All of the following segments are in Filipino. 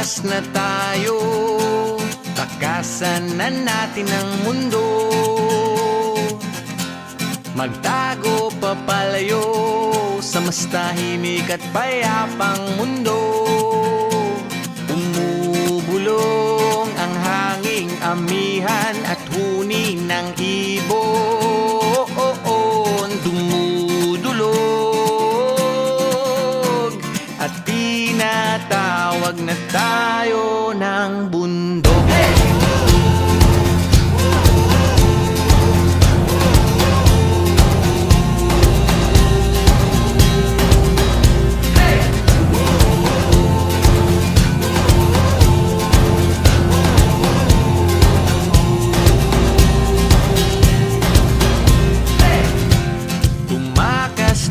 Tumakas na tayo, takasan na natin ang mundo. Magtago papalayo sa mas tahimik at payapang mundo. Umubulong ang hanging amihan at huni ng ibon. Dumudulog at tinatawag na tayo ng bundok.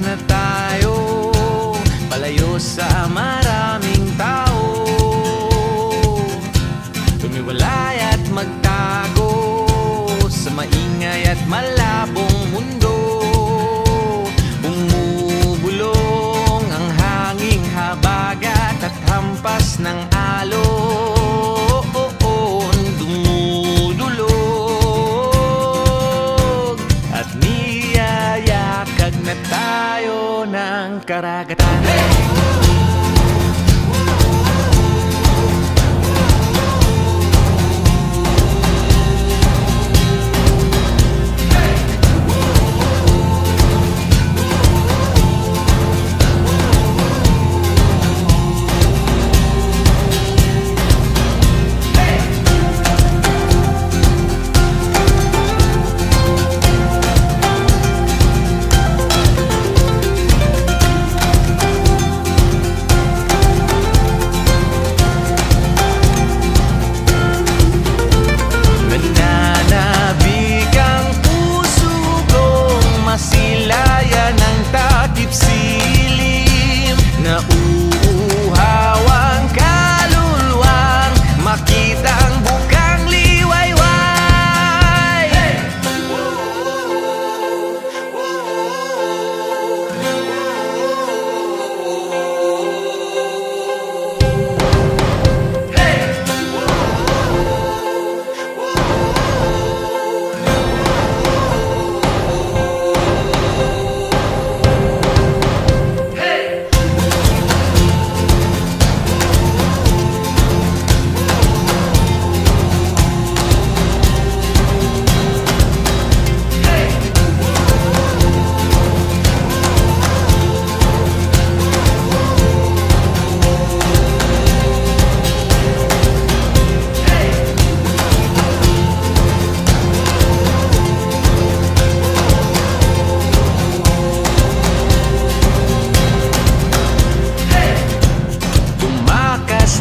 Na tayo, palayo sa maraming tao. Tumiwalay at magtago sa maingay at malabong mundo. Bumubulong ang hanging habagat at hampas ng alon. Dumudulog at niyayakag na tayo ng karagatan.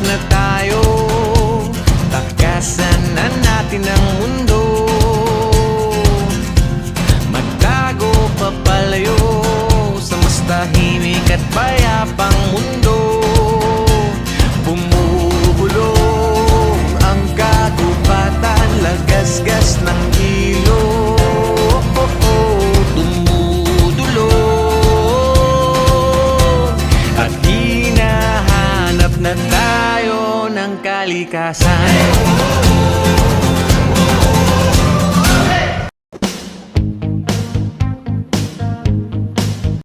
Na tayo, takasan na natin ang mundo. Magtago papalayo sa mas tahimik at payapang mundo. Bumubulong ang kagubatan, lagasgas ng ilog. Dumudulog at hinahanap na tayo ng kalikasan.